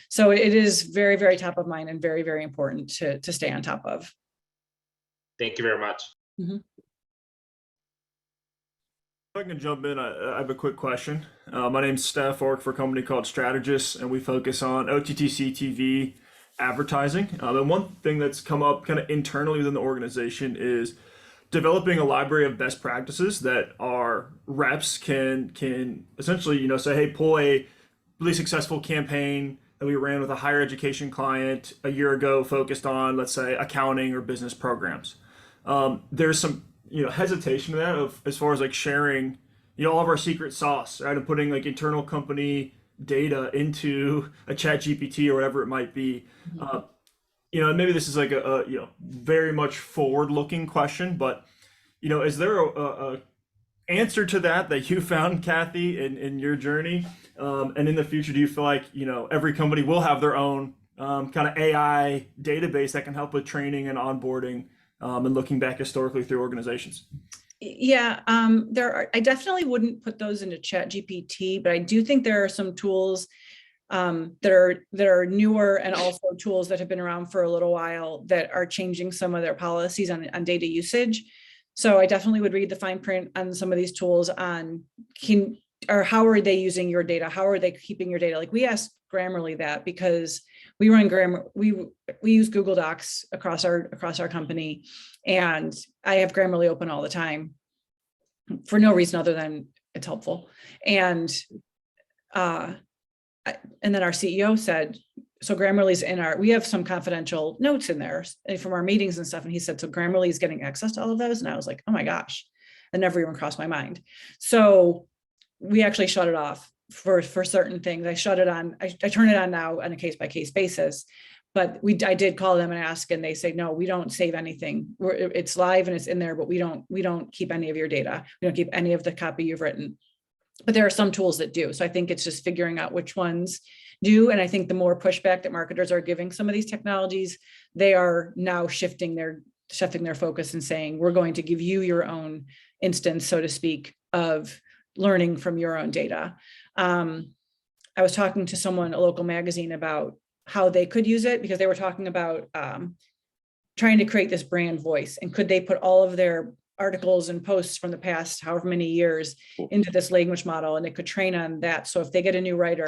S2: So it is very, very top of mind and very, very important to stay on top of.
S4: Thank you very much.
S2: Mm-hmm.
S5: If I can jump in, I have a quick question. My name's Steph. I work for a company called Strategist, and we focus on OTT CTV advertising. And one thing that's come up kind of internally within the organization is developing a library of best practices that our reps can essentially, say, hey, pull a really successful campaign that we ran with a higher education client a year ago focused on, let's say, accounting or business programs. There's some hesitation to that as far as sharing all of our secret sauce, right, and putting internal company data into a chat GPT or whatever it might be. And maybe this is a very much forward looking question, but is there a answer to that you found, Cathy, in your journey, and in the future, do you feel like every company will have their own kind of AI database that can help with training and onboarding and looking back historically through organizations?
S2: Yeah, I definitely wouldn't put those into chat GPT, but I do think there are some tools that are newer, and also tools that have been around for a little while that are changing some of their policies on data usage. So I definitely would read the fine print on some of these tools on how are they using your data? How are they keeping your data? We asked Grammarly that because we run we use Google Docs across our company, and I have Grammarly open all the time for no reason other than it's helpful. And then our CEO said, so Grammarly's we have some confidential notes in there from our meetings and stuff. And he said, so Grammarly is getting access to all of those. And I was like, oh my gosh, that never even crossed my mind. So we actually shut it off for certain things. I shut it on, I turn it on now on a case by case basis, but I did call them and ask, and they say, no, we don't save anything. It's live and it's in there, but we don't keep any of your data. We don't keep any of the copy you've written. But there are some tools that do. So I think it's just figuring out which ones do. And I think the more pushback that marketers are giving some of these technologies, they are now shifting shifting their focus and saying, we're going to give you your own instance, so to speak, of learning from your own data. I was talking to someone, a local magazine, about how they could use it, because they were talking about trying to create this brand voice, and could they put all of their articles and posts from the past however many years into this language model, and it could train on that. So if they get a new writer,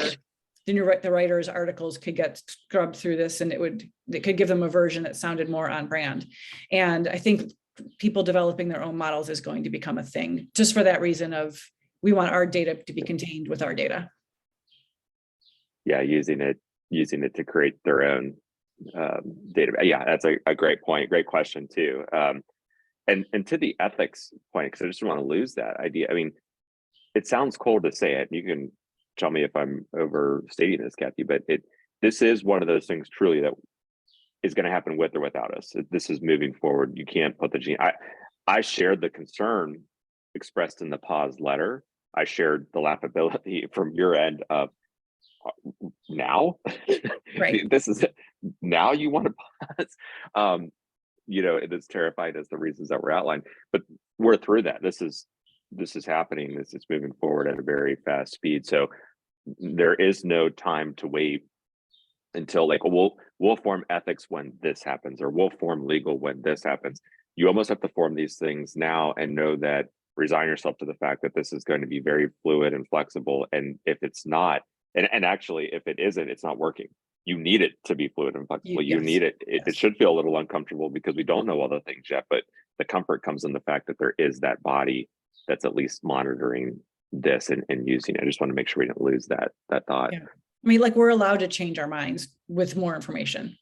S2: the writer's articles could get scrubbed through this, and it could give them a version that sounded more on brand. And I think people developing their own models is going to become a thing, just for that reason of, we want our data to be contained with our data.
S1: Yeah, using it to create their own data. Yeah, that's a great point. Great question too. And to the ethics point, because I just don't want to lose that idea. I mean, it sounds cold to say it. You can tell me if I'm overstating this, Cathy, but this is one of those things truly that is going to happen with or without us. This is moving forward. You can't put the gene. I shared the concern expressed in the pause letter. I shared the laughability from your end of, now,
S2: Right.
S1: This is it. Now you want to pause. It's terrifying as the reasons that were outlined, but we're through that. This is happening. This is moving forward at a very fast speed. So there is no time to wait until we'll form ethics when this happens, or we'll form legal when this happens. You almost have to form these things now and know that, resign yourself to the fact that this is going to be very fluid and flexible. And if it's not, and actually, if it isn't, it's not working. You need it to be fluid and flexible. You
S2: Yes.
S1: need it.
S2: Yes.
S1: It should feel a little uncomfortable because we don't know all the things yet, but the comfort comes in the fact that there is that body that's at least monitoring this and using it. I just want to make sure we don't lose that thought.
S2: Yeah. I mean, we're allowed to change our minds with more information.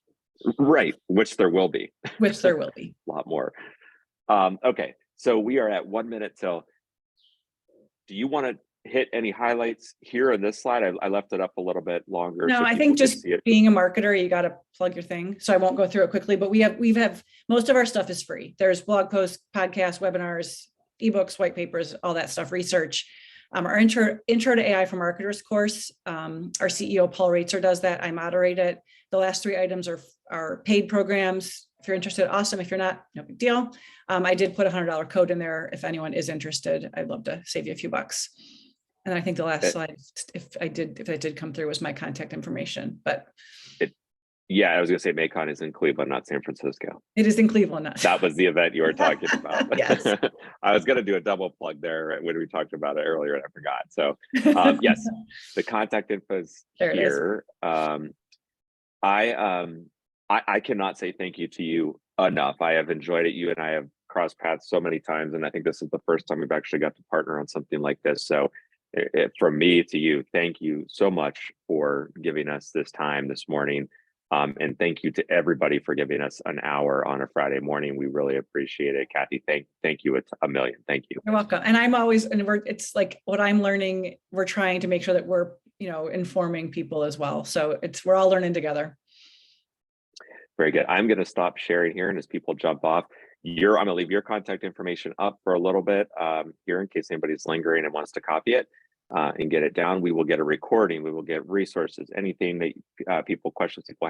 S1: Right, which there will be.
S2: Which there will be.
S1: A lot more. Okay, so we are at 1 minute till. Do you want to hit any highlights here on this slide? I left it up a little bit longer.
S2: No,
S1: so
S2: I
S1: people
S2: think
S1: can
S2: just
S1: see it.
S2: being a marketer, you got to plug your thing. So I won't go through it quickly, but we have most of our stuff is free. There's blog posts, podcasts, webinars, ebooks, white papers, all that stuff, research. Our intro to AI for marketers course, our CEO, Paul Raitzer, does that. I moderate it. The last 3 items are paid programs. If you're interested, awesome. If you're not, no big deal. I did put a $100 code in there. If anyone is interested, I'd love to save you a few bucks. And I think the last slide, if I did come through, was my contact information. But
S1: yeah, I was gonna say Macon is in Cleveland, not San Francisco.
S2: it is in Cleveland.
S1: That was the event you were talking about.
S2: Yes.
S1: I was gonna do a double plug there when we talked about it earlier and I forgot. So yes, the contact info is here. I cannot say thank you to you enough. I have enjoyed it. You and I have crossed paths so many times, and I think this is the first time we've actually got to partner on something like this. So from me to you, thank you so much for giving us this time this morning. And thank you to everybody for giving us an hour on a Friday morning. We really appreciate it. Cathy, thank you a million. Thank you.
S2: You're welcome. And it's like what I'm learning, we're trying to make sure that we're, informing people as well. So we're all learning together.
S1: Very good. I'm going to stop sharing here, and as people jump off, I'm going to leave your contact information up for a little bit here in case anybody's lingering and wants to copy it and get it down. We will get a recording. We will get resources, anything that questions people